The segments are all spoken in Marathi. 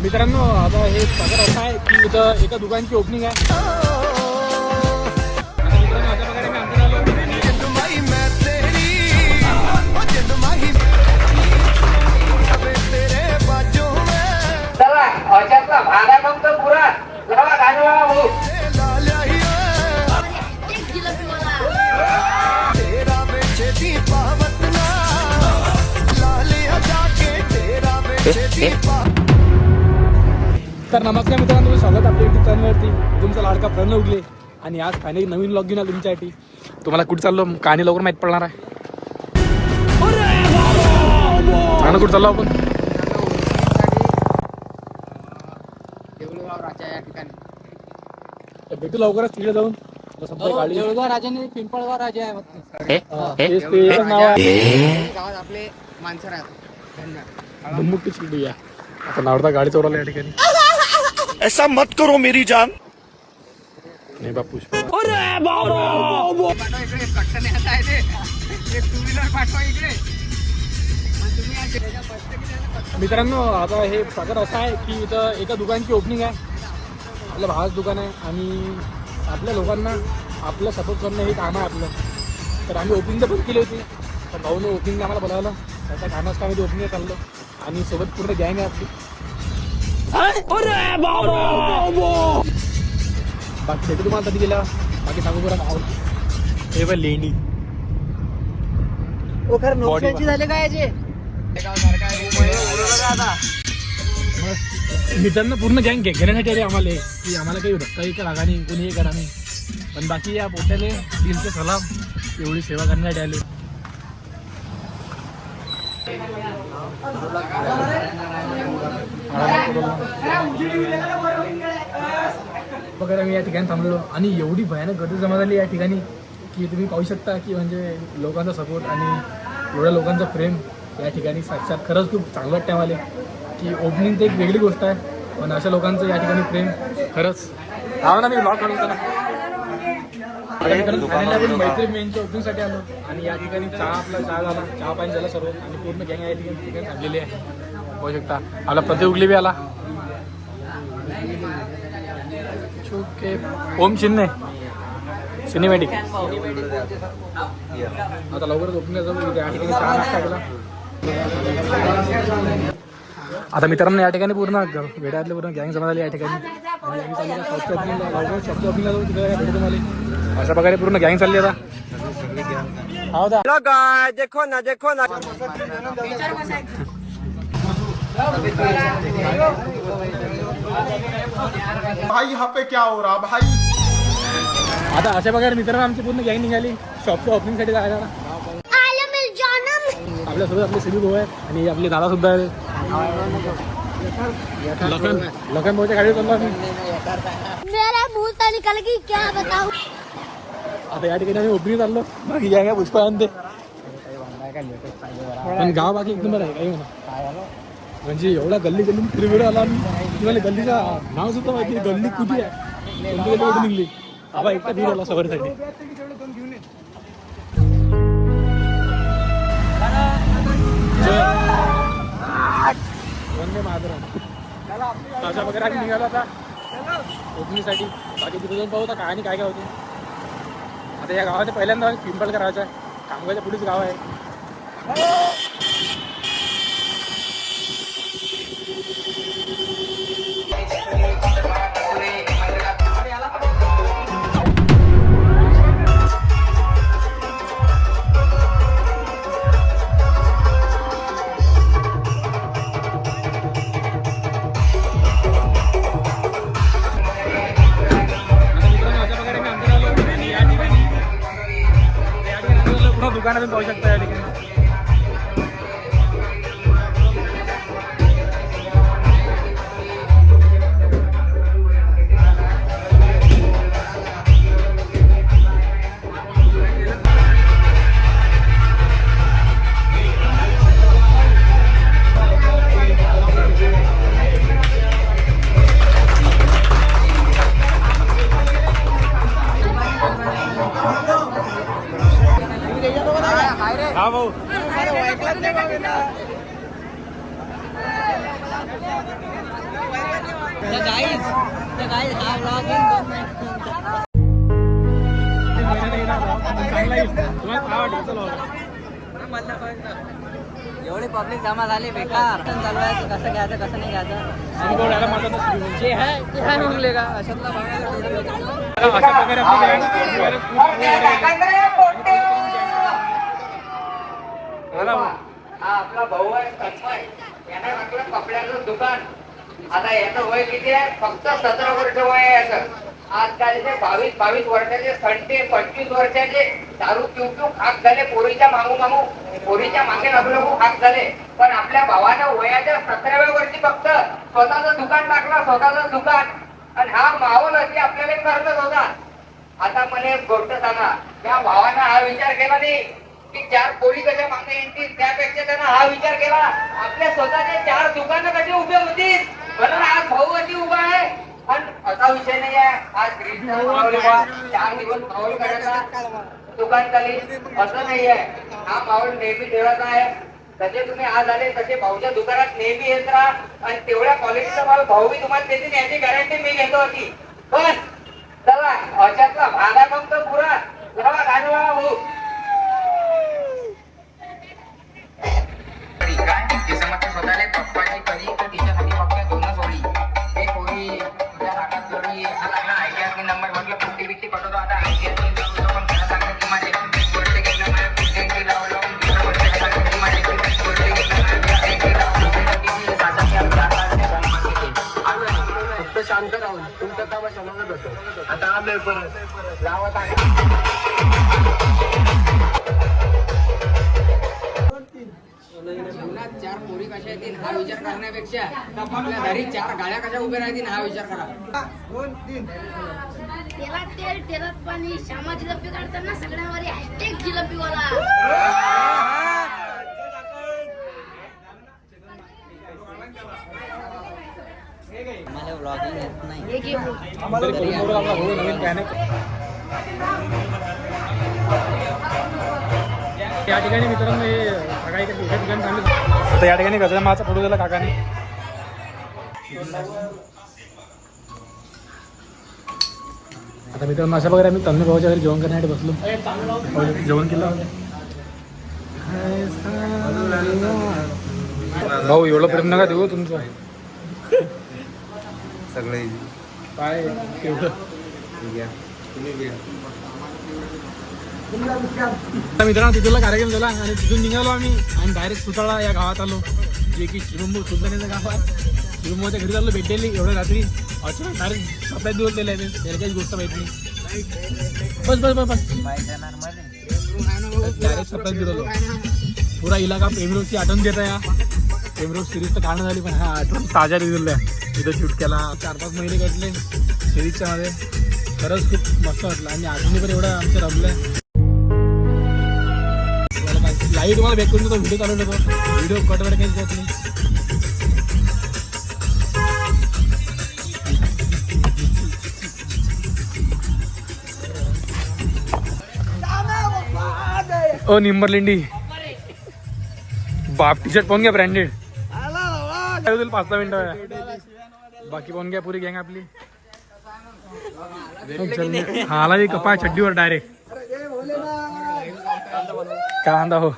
मित्रांनो आता हे सागर असं आहे की इथं एका दुकानची ओपनिंग आहे. मित्रांनो अशा प्रकारे मी आमच्या आलो. तर नमस्कार मित्रांनो, स्वागत आपल्या युट्यूब चॅनलवरती. तुमचा लाडका प्रणव उगले आणि आज फायनली नवीन व्लॉग घेऊन आलो तुमच्यासाठी. तुम्हाला कुठं चाललो कहाणी लवकर माहीत पडणार आहे. कुठं चाललो आपण? भेटू लवकरच तिकडे जाऊन. देऊळगाव राजाने पिंपळगाव राजा आहे गावात आपले माणसं राहतात. दुम्मुट्टी चिकडी या आता नावडता गाडी चोराला या ठिकाणी. ऐसा मत करो मेरी जान. नाही बापू मित्रांनो आता हे सागर असं आहे की इथं एका दुकानची ओपनिंग आहे. आपल्या भावाचं दुकान आहे आणि आपल्या लोकांना आपलं सपोर्ट करणं हे काम आहे आपलं. तर आम्ही ओपनिंग तर पण केली होती, पण भाऊने ओपनिंगला आम्हाला बोलावलं. त्याच्या कामाचं आम्ही ओपनिंग चाललो आणि सोबत पूर्ण गँग आहे आपली. बाकी भेटू तुम्हाला कधी गेला बाकी सांगू बरं भाऊ. हे बघ लेंडी झाले काय मित्रांनो पूर्ण गँग घेण्यासाठी आले आम्हाला की आम्हाला काही धक्का का लागा नाही, कोणी हे करा नाही. पण बाकी या पोट्याले दिलचे सलाम, एवढी सेवा करण्यासाठी आले. वगैरे मी या ठिकाणी थांबलो आणि एवढी भयानक गर्दी जमा झाली या ठिकाणी की तुम्ही पाहू शकता की म्हणजे लोकांचा सपोर्ट आणि एवढ्या लोकांचं प्रेम या ठिकाणी साक्षात खरंच खूप चांगलं वाटतं आम्हाला की ओपनिंग तर एक वेगळी गोष्ट आहे, पण अशा लोकांचं या ठिकाणी प्रेम खरंच हा ना. मी ब्लॉग करून मैत्री मेनच्या ओपनिंगसाठी आलो आणि या ठिकाणी चहा झाला, चहा पाणी झाला सर्व आणि पूर्ण गँग या ठिकाणी थांबलेली आहे. पाहू शकता आपला प्रति उगली बी आला. ओम शिन्ने सिनेमॅटिक आता लवकरच ओपनिंग जाऊ. या ठिकाणी चहा नाश्ता केला. आता मित्रांनो या ठिकाणी पूर्ण वेड्यातले पूर्ण गँग जमा झाली या ठिकाणी आणि आम्ही चालू शॉपच्या ओपनिंगला लवकरच शॉपच्या ओपनिंगला जाऊ. तिकडे भेटू तुम्हाला. अशा प्रकारे पूर्ण गँग चालली आता. हो दा देखो ना देखो ना. भाई यहाँ पे क्या हो रहा भाई. आता अशा प्रकारे मित्रांनो आमची पूर्ण गँग निघाली शॉपच्या ओपनिंगसाठी जायला. आपल्यासोबत आपले सिधी भाऊ आहेत आणि आपले दादा सुद्धा आहेत. लखन भाऊच्या गाडीवर चाललो आम्ही. क्या बताऊं. आता या ठिकाणी आम्ही ओपनिंग चाललो. बाकी गँग पुष्पा आणते पण गाव बाकी एकदम बरं आहे. काही म्हणा म्हणजे एवढा गल्ली फिरविडो आला आम्ही. तुम्हाला गल्लीचा नाव सुद्धा माहिती आहे. गल्ली कुठे आहे, कोणती गल्ली कुठे निघली. आबा एकटा दूर आला सवारीसाठी. वंदे मातरम. अशा वगैरे आम्ही निघालो आता ओपनिंगसाठी. बाकी तिथे जाऊन पाहू आता आणि काय काय होते. आता या गावाच्या पहिल्यांदा पिंपळ करायचं आहे. कामगावच्या पुढेच गाव आहे. दुकानातून पाहू शकता या ठिकाणी. हा काय हा vlog येईन 2 महिन्यानंतर. महिन्याने येणार भाऊ. पण चांगला येईल. तुम्हाला काय वाटतं? चला एवढे पब्लिक जमा झाली बेकार चालू आहे कसं घ्यायचं कसं नाही घ्यायचं सिंगोड याला म्हणतात ना सिंगोड. जे आहे ते आहे मागले का अशातला बघायला अशा प्रकारे आपली हा आपला भाऊ आहे तन्मय याने म्हटलं कपड्याचं दुकान आता याचं वय किती आहे फक्त 17 वर्ष वय आहे याचं आजकालचे 22 वर्षाचे संटे 25 वर्षाचे दारू पिऊ खाक झाले पोरीच्या मागू पोरीच्या मागे लागू खाक झाले पण आपल्या भावानं वयाच्या 17व्या वर्षी फक्त स्वतःचं दुकान टाकलं स्वतःचं दुकान आणि हा माहोल अशी आपल्याला करतच होता. आता मला एक गोष्ट सांगा त्या भावानं हा विचार केला नाही की 4 पोरी कशा मागे येतील त्यापेक्षा त्यानं हा विचार केला आपल्या स्वतःचे 4 दुकानं कशी उभे होतील म्हणून आज भाऊ अशी उभा आहे. पण असा विषय नाही आहे आज 4 दिवस माहोल करायचा दुकान चाली असं नाही आहे हा माहोल नेहमी ठेवायचा आहे. जसे तुम्ही आज आले तसे भाऊच्या दुकानात नेहमी येत राहा आणि तेवढ्या क्वालिटीचा माल भाऊ बी तुम्हाला देतील याची गॅरंटी मी घेतो होती. पण चला अशातला भागा मग तर पुरा जेव्हा गाणवा भाऊ स्वतःला पप्पाची करी तर तिच्यासाठी फक्त 2च ओळी एक ओळी तुझ्या नाकात जोडी लागला आयडिया नंबर म्हटलं कुठे बिट्टी पटवतो आता आयडिया पण मला सांगतो की माझे गोष्ट घेतलं माझ्या कुठे लावलं फक्त शांत राहून तुमचं काम समजत होतं आता आलोय परत लावत आहे. जीवनात 4 पोरी कशा येतील हा विचार करण्यापेक्षा आपल्या घरी 4 गाड्या कशा उभ्या राहतील हा विचार करा. तेलात तेल तेलात पाणी श्यामा जिलपी काढताना सगळ्यांवर हॅशटॅग जिलपीवाला. मला व्लॉगिंग येत नाही हे घे भाऊ. तरी करून बघू आपला भाऊ नवीन काय नाही. या ठिकाणी मित्रांनो हे काका एका ठिकाणी थांबले. आता या ठिकाणी गजरा माचा फोटो दिला काकाने. आता मित्रांनो अशा प्रकारे आम्ही तन्मय भाऊच्या घरी जेवण करण्यासाठी बसलो. जेवण केलं भाऊ एवढं प्रेम नका देऊ तुमचं सगळे काय केवढं मित्रांनो तिथला कार्यक्रम झाला आणि तिथून निघालो आम्ही आणि डायरेक्ट सुताळा या गावात आलो जे की शिवंबू सुलतानाचं गाव आहे. शिवंबूच्या घरी चाललो भेटलेली एवढ्या रात्री अचानक डायरेक्ट 27 दिवस दिले आहे त्याला काहीच गोष्ट माहिती नाही. बस बस बस बस डायरेक्ट 27 दिवस पुरा इलाका पेमरोजची आठवण देत आहे. या पेमरोज सिरीज तर काढणं झाली पण हा आठवण ताज्या रिझल्ट आहे. तिथं शूट केला 4-5 महिने कटले सिरीजच्या मध्ये. खरंच खूप मस्त वाटलं आणि आठवणी पण एवढं आमच्या रमल्या. लाईव्ह तुम्हाला भेट करून तो व्हिडिओ चालू होतो व्हिडिओ कट वगैरे काहीच जात नाही. ओ निंबरलिंडी बाप टी शर्ट पाहून घ्या ब्रँडेड 5-10 मिनिटं बाकी पाहून घ्या पुरी गँग आपली. हा आला कपा चड्डीवर डायरेक्ट कांदा हो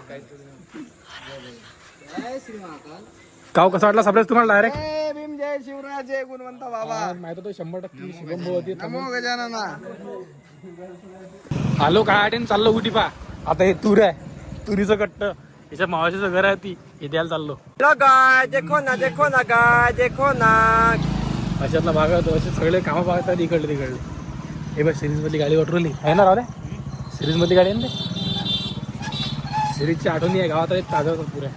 काव कसा वाटला सगळ्याच तुम्हाला डायरेक्ट भीम जय शिवराज जय गुणवंत बाबा माहित होतं 100% शुभम होती. नमो गजानना. आलो काय आठेन चाललो कुठे पा आता हे तूर आहे तुरीचं कट्ट याच्या मावशीचं घर आहे ती हे द्यायला चाललो. गाय देखो ना देखो ना गाय देखो ना. अशातला भाग होतो असे सगळे कामं पाहतात इकडले तिकडले. हे बघ सिरीज मधली गाडी वाटरली आहे ना राहू सिरीज मधली गाडी आहे ना ते सिरीजची आठवणी आहे गावात ताजा पुऱ्या.